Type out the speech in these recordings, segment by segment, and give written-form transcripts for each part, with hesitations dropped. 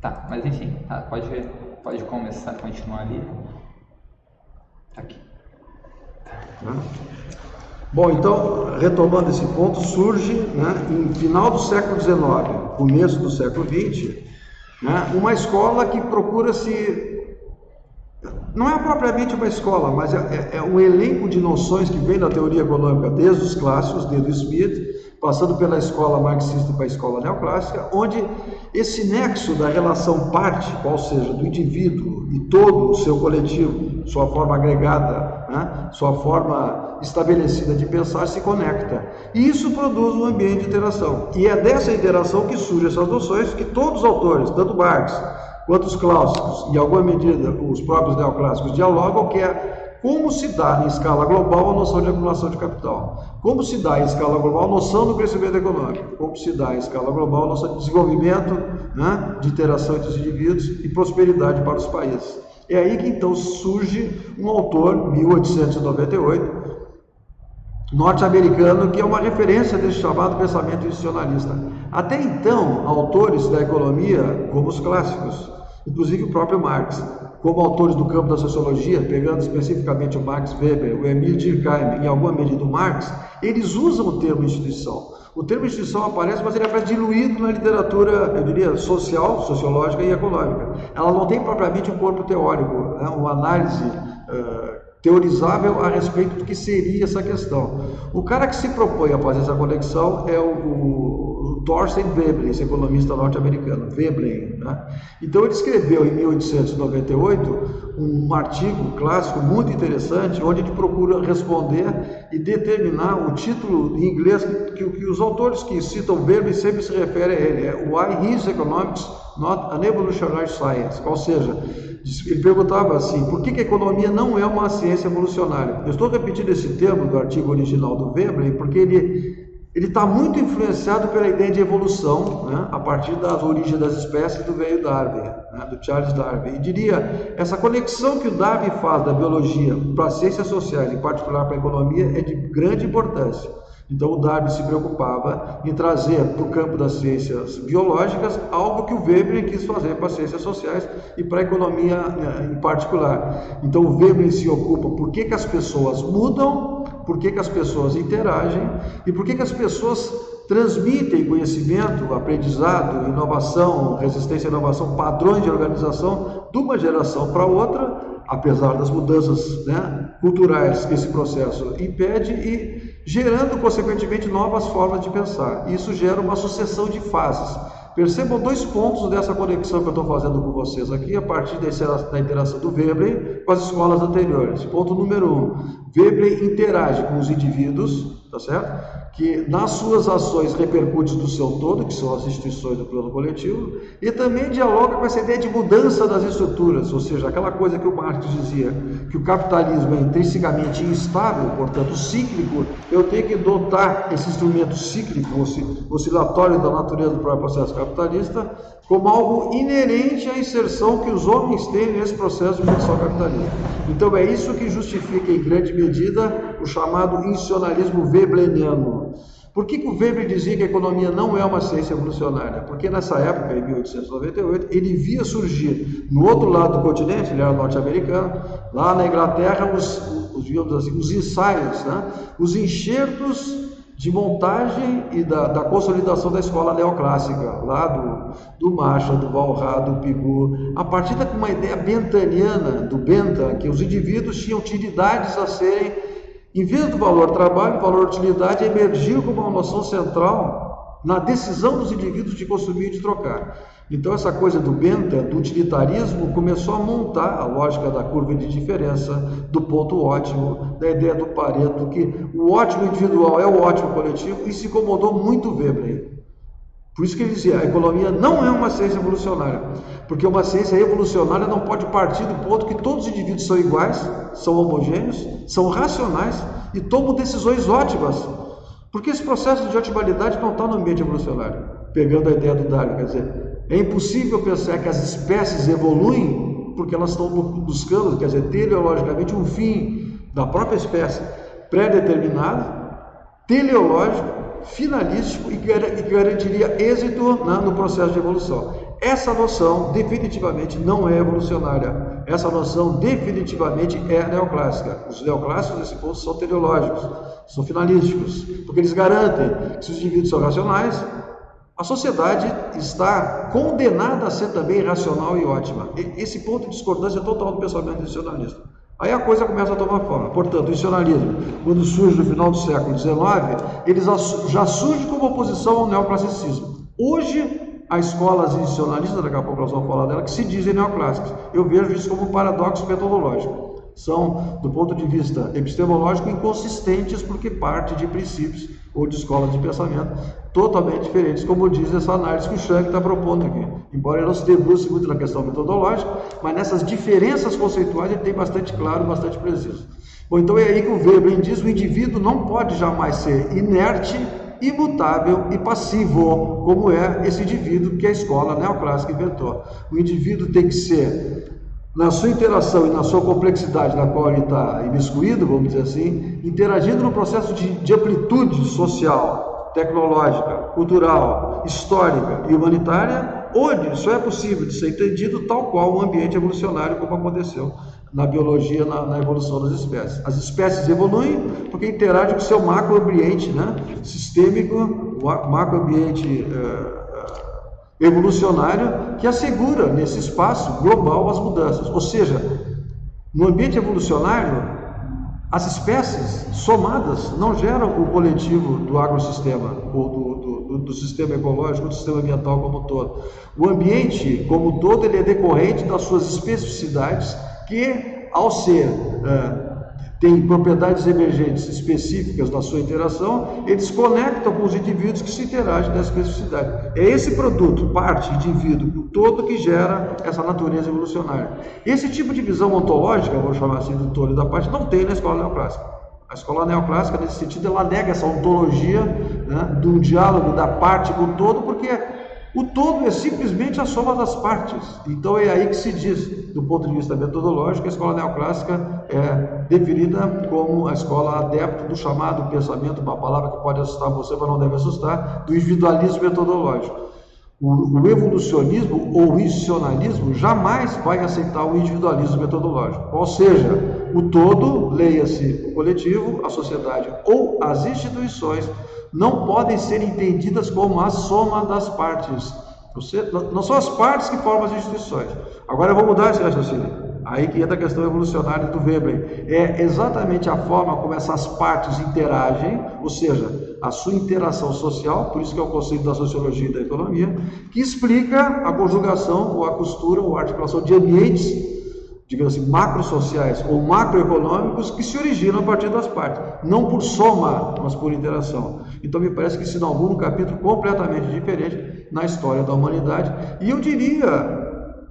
Tá, mas enfim, tá, pode começar, continuar ali. Aqui. Né? Bom, então, retomando esse ponto, surge, né, em final do século XIX, começo do século XX, né, uma escola que procura se... Não é propriamente uma escola, mas é um elenco de noções que vem da teoria econômica desde os clássicos, desde o Smith, passando pela escola marxista para a escola neoclássica, onde esse nexo da relação parte, qual seja, do indivíduo e todo o seu coletivo, sua forma agregada, né, sua forma estabelecida de pensar, se conecta. E isso produz um ambiente de interação. E é dessa interação que surgem essas noções que todos os autores, tanto Marx quanto os clássicos, e em alguma medida os próprios neoclássicos, dialogam, que é como se dá em escala global a noção de acumulação de capital, como se dá em escala global a noção do crescimento econômico, como se dá em escala global a noção de desenvolvimento, né, de interação entre os indivíduos e prosperidade para os países. É aí que então surge um autor, 1898, norte-americano, que é uma referência desse chamado pensamento institucionalista. Até então, autores da economia, como os clássicos, inclusive o próprio Marx, como autores do campo da sociologia, pegando especificamente o Max Weber, o Emil Durkheim e em alguma medida o Marx, eles usam o termo instituição. O termo instituição aparece, mas ele aparece diluído na literatura, eu diria, social, sociológica e econômica. Ela não tem propriamente um corpo teórico, né, uma análise teorizável a respeito do que seria essa questão. O cara que se propõe a fazer essa conexão é o Thorstein Veblen, esse economista norte-americano, Veblen, né? Então ele escreveu em 1898 um artigo clássico muito interessante, onde ele procura responder e determinar o título em inglês que os autores que citam Veblen sempre se referem a ele, é Why is Economics Not an Evolutionary Science? Ou seja, ele perguntava assim, por que a economia não é uma ciência evolucionária? Eu estou repetindo esse termo do artigo original do Veblen, porque ele está muito influenciado pela ideia de evolução, né, a partir das origens das espécies do velho Darwin, né, do Charles Darwin. E diria, essa conexão que o Darwin faz da biologia para as ciências sociais, em particular para a economia, é de grande importância. Então o Darwin se preocupava em trazer para o campo das ciências biológicas algo que o Veblen quis fazer para as ciências sociais e para a economia em particular. Então o Veblen se ocupa por que as pessoas mudam, por que as pessoas interagem e por que as pessoas transmitem conhecimento, aprendizado, inovação, resistência à inovação, padrões de organização de uma geração para outra, apesar das mudanças, né, culturais que esse processo impede e gerando, consequentemente, novas formas de pensar. Isso gera uma sucessão de fases. Percebam dois pontos dessa conexão que eu estou fazendo com vocês aqui, a partir da interação do Veblen com as escolas anteriores. Ponto número 1. Veblen interage com os indivíduos, tá certo? Que nas suas ações repercute do seu todo, que são as instituições do plano coletivo, e também dialoga com essa ideia de mudança das estruturas, ou seja, aquela coisa que o Marx dizia, que o capitalismo é intrinsecamente instável, portanto cíclico, eu tenho que dotar esse instrumento cíclico, oscilatório da natureza do próprio processo capitalista, como algo inerente à inserção que os homens têm nesse processo de mudança capitalista. Então é isso que justifica em grande medida o chamado institucionalismo webleniano. Por que o Weber dizia que a economia não é uma ciência evolucionária? Porque nessa época, em 1898, ele via surgir no outro lado do continente, ele era norte-americano, lá na Inglaterra, digamos assim, os ensaios, né? Os enxertos de montagem e da consolidação da escola neoclássica, lá do Marshall, do Walras, do Pigou, a partir de uma ideia bentaniana, do Bentham, que os indivíduos tinham utilidades a serem, em vez do valor trabalho, o valor utilidade emergiu como uma noção central na decisão dos indivíduos de consumir e de trocar. Então essa coisa do Bentham, do utilitarismo, começou a montar a lógica da curva de diferença, do ponto ótimo, da ideia do Pareto, que o ótimo individual é o ótimo coletivo, e se incomodou muito Veblen. Por isso que ele dizia, a economia não é uma ciência evolucionária, porque uma ciência evolucionária não pode partir do ponto que todos os indivíduos são iguais, são homogêneos, são racionais e tomam decisões ótimas, porque esse processo de otimalidade não está no ambiente evolucionário, pegando a ideia do Darwin, quer dizer, é impossível pensar que as espécies evoluem porque elas estão buscando, quer dizer, teleologicamente um fim da própria espécie pré-determinado, teleológico, finalístico e que garantiria êxito, né, no processo de evolução. essa noção definitivamente não é evolucionária. Essa noção definitivamente é neoclássica. Os neoclássicos, nesse ponto, são teleológicos, são finalísticos, porque eles garantem que se os indivíduos são racionais, a sociedade está condenada a ser também racional e ótima. Esse ponto de discordância é total do pensamento tradicionalista. Aí a coisa começa a tomar forma. Portanto, o tradicionalismo, quando surge no final do século XIX, ele já surge como oposição ao neoclassicismo. Hoje, há escolas tradicionalistas, daqui a pouco nós vamos falar dela, que se dizem neoclássicas. Eu vejo isso como um paradoxo metodológico. São, do ponto de vista epistemológico, inconsistentes porque parte de princípios ou de escolas de pensamento totalmente diferentes, como diz essa análise que o Schank está propondo aqui. Embora ele não se debruce muito na questão metodológica, mas nessas diferenças conceituais ele tem bastante claro, bastante preciso. Bom, então é aí que o Veblen diz que o indivíduo não pode jamais ser inerte, imutável e passivo, como é esse indivíduo que a escola neoclássica inventou. O indivíduo tem que ser, na sua interação e na sua complexidade na qual ele está imiscuído, vamos dizer assim, interagindo no processo de amplitude social, tecnológica, cultural, histórica e humanitária, onde só é possível de ser entendido tal qual um ambiente evolucionário, como aconteceu na biologia, na evolução das espécies. As espécies evoluem porque interagem com o seu macroambiente, né, sistêmico, o macroambiente evolucionário, que assegura nesse espaço global as mudanças. Ou seja, no ambiente evolucionário, as espécies somadas não geram o coletivo do agrossistema, ou do sistema ecológico, do sistema ambiental como um todo. O ambiente como um todo ele é decorrente das suas especificidades, que ao ser tem propriedades emergentes específicas na sua interação, eles conectam com os indivíduos que se interagem nessa especificidade. É esse produto, parte, indivíduo, todo que gera essa natureza evolucionária. Esse tipo de visão ontológica, vou chamar assim do todo e da parte, não tem na escola neoclássica. A escola neoclássica, nesse sentido, ela nega essa ontologia, né, do diálogo da parte com o todo, porque o todo é simplesmente a soma das partes. Então é aí que se diz, do ponto de vista metodológico, a escola neoclássica é definida como a escola adepta do chamado pensamento, uma palavra que pode assustar você, mas não deve assustar, do individualismo metodológico. O evolucionismo ou o institucionalismo jamais vai aceitar o individualismo metodológico. Ou seja, o todo, leia-se o coletivo, a sociedade ou as instituições, não podem ser entendidas como a soma das partes. Não são as partes que formam as instituições. Agora eu vou mudar esse raciocínio. Aí que entra a questão evolucionária do Veblen. É exatamente a forma como essas partes interagem, ou seja, a sua interação social, por isso que é o conceito da sociologia e da economia, que explica a conjugação, ou a costura, ou a articulação de ambientes, digamos assim, macrosociais ou macroeconômicos que se originam a partir das partes, não por soma, mas por interação. Então me parece que se inaugura um capítulo completamente diferente na história da humanidade, e eu diria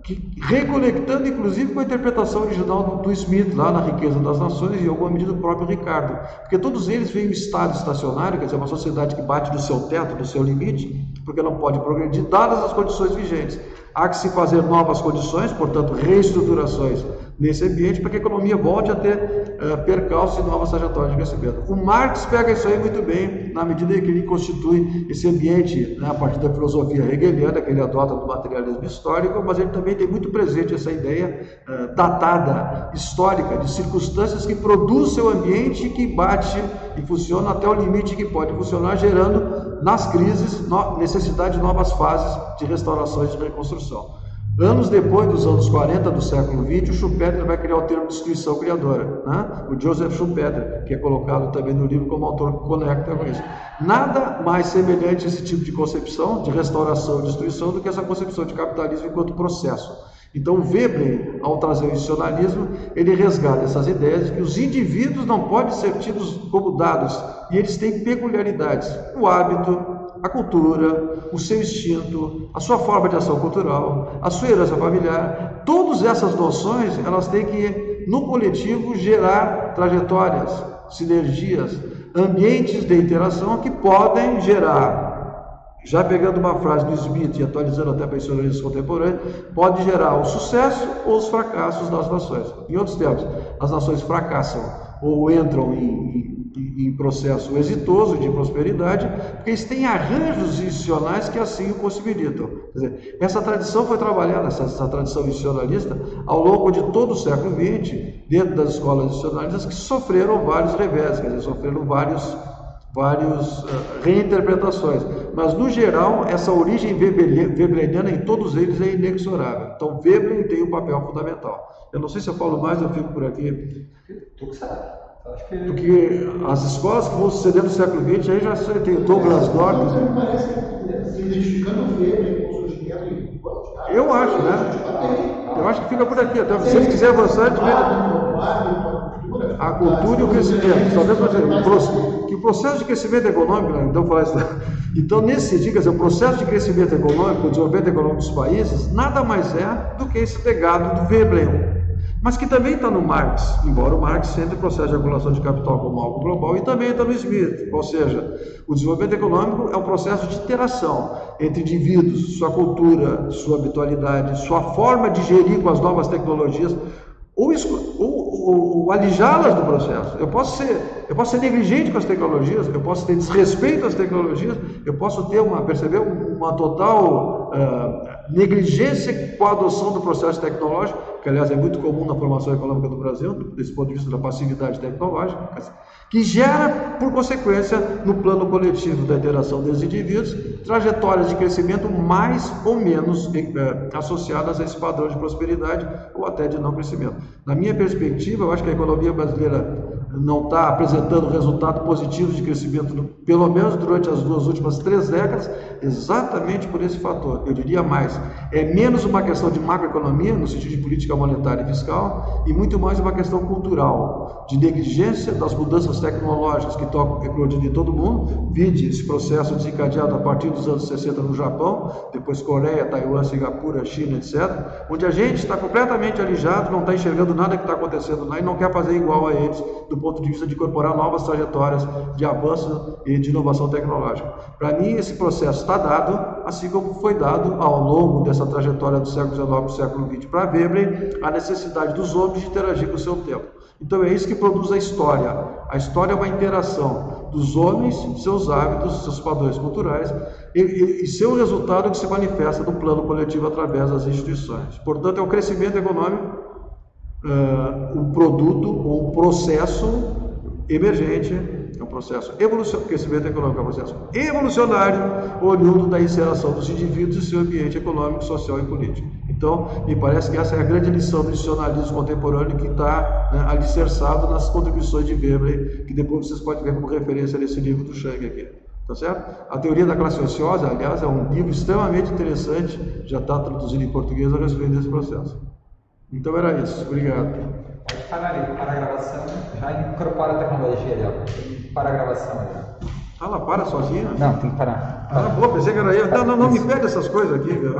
que reconectando inclusive com a interpretação original do Smith, lá na Riqueza das Nações, e em alguma medida do próprio Ricardo, porque todos eles veem o estado estacionário, quer dizer, uma sociedade que bate no seu teto, no seu limite, porque não pode progredir, dadas as condições vigentes. Há que se fazer novas condições, portanto, reestruturações nesse ambiente, para que a economia volte a ter percalços e novas trajetórias de crescimento. O Marx pega isso aí muito bem, na medida em que ele constitui esse ambiente, né, a partir da filosofia hegeliana, que ele adota do materialismo histórico, mas ele também tem muito presente essa ideia datada, histórica, de circunstâncias que produzem o ambiente que bate e funciona até o limite que pode funcionar, gerando nas crises necessidade de novas fases de restauração e de reconstrução. Anos depois dos anos 40 do século XX, o Schumpeter vai criar o termo destruição criadora, né? O Joseph Schumpeter, que é colocado também no livro como autor que conecta com isso. Nada mais semelhante a esse tipo de concepção, de restauração e destruição, do que essa concepção de capitalismo enquanto processo. Então, Veblen, ao trazer o institucionalismo, ele resgata essas ideias de que os indivíduos não podem ser tidos como dados, e eles têm peculiaridades. O hábito, a cultura, o seu instinto, a sua forma de ação cultural, a sua herança familiar, todas essas noções, elas têm que, no coletivo, gerar trajetórias, sinergias, ambientes de interação que podem gerar, já pegando uma frase do Smith e atualizando até para institucionalistas contemporâneos, pode gerar o sucesso ou os fracassos das nações. Em outros termos, as nações fracassam ou entram em em processo exitoso de prosperidade, porque eles têm arranjos institucionais que assim o possibilitam. Quer dizer, essa tradição foi trabalhada, essa tradição institucionalista, ao longo de todo o século XX, dentro das escolas institucionalistas, que sofreram vários revés, quer dizer, sofreram várias reinterpretações. Mas, no geral, essa origem webleriana em todos eles é inexorável. Então, Veblen tem um papel fundamental. Eu não sei se eu falo mais, eu fico por aqui. Tu que sabe. Porque as escolas que vão suceder no século XX, aí já tem o Douglas North. Você parece que se identificando o Veblen com o surgimento. Eu acho, né? Eu acho que fica por aqui. Até se vocês quiserem avançar, a cultura e o crescimento. Talvez que o processo de crescimento econômico, então falar isso. Então, nesse sentido, quer dizer, o processo de crescimento econômico, o desenvolvimento econômico dos países, nada mais é do que esse legado do Veblen, mas que também está no Marx, embora o Marx entre o processo de acumulação de capital como algo global e também está no Smith. Ou seja, o desenvolvimento econômico é um processo de interação entre indivíduos, ser sua habitualidade, sua forma de gerir com as novas tecnologias, ou alijá-las do processo. Eu posso ser negligente com as tecnologias, eu posso ter desrespeito às tecnologias, eu posso ter uma total negligência com a adoção do processo tecnológico, que aliás é muito comum na formação econômica do Brasil, desse ponto de vista da passividade tecnológica, que gera, por consequência, no plano coletivo da interação dos indivíduos, trajetórias de crescimento mais ou menos associadas a esse padrão de prosperidade ou até de não crescimento. Na minha perspectiva, eu acho que a economia brasileira não está apresentando resultados positivos de crescimento, pelo menos durante as duas últimas 3 décadas, exatamente por esse fator. Eu diria mais, é menos uma questão de macroeconomia, no sentido de política monetária e fiscal, e muito mais uma questão cultural, de negligência das mudanças tecnológicas que tocam eclodindo em todo mundo, vide esse processo desencadeado a partir dos anos 60 no Japão, depois Coreia, Taiwan, Singapura, China, etc., onde a gente está completamente alijado, não está enxergando nada que está acontecendo lá e não quer fazer igual a eles, do ponto de vista de incorporar novas trajetórias de avanço e de inovação tecnológica. Para mim, esse processo está dado, assim como foi dado ao longo dessa trajetória do século XIX para o século XX para Veblen, a necessidade dos homens de interagir com o seu tempo. Então é isso que produz a história. A história é uma interação dos homens, seus hábitos, seus padrões culturais e seu resultado que se manifesta no plano coletivo através das instituições. Portanto, é o crescimento econômico, um produto ou um processo emergente, é um processo evolucionário, crescimento econômico é um processo evolucionário, oriundo da interação dos indivíduos e seu ambiente econômico, social e político. Então, me parece que essa é a grande lição do institucionalismo contemporâneo que está alicerçado nas contribuições de Veblen, que depois vocês podem ver como referência nesse livro do Chang aqui. Tá certo? A Teoria da Classe Ociosa, aliás, é um livro extremamente interessante, já está traduzido em português a respeito desse processo. Então era isso. Obrigado. Pode parar ali, para a gravação. Já incorpora a tecnologia ali, ó. Para a gravação ali. Ela para sozinha? Não, tem que parar. Ah, boa, pensei que era eu. Não, me pede essas coisas aqui, meu.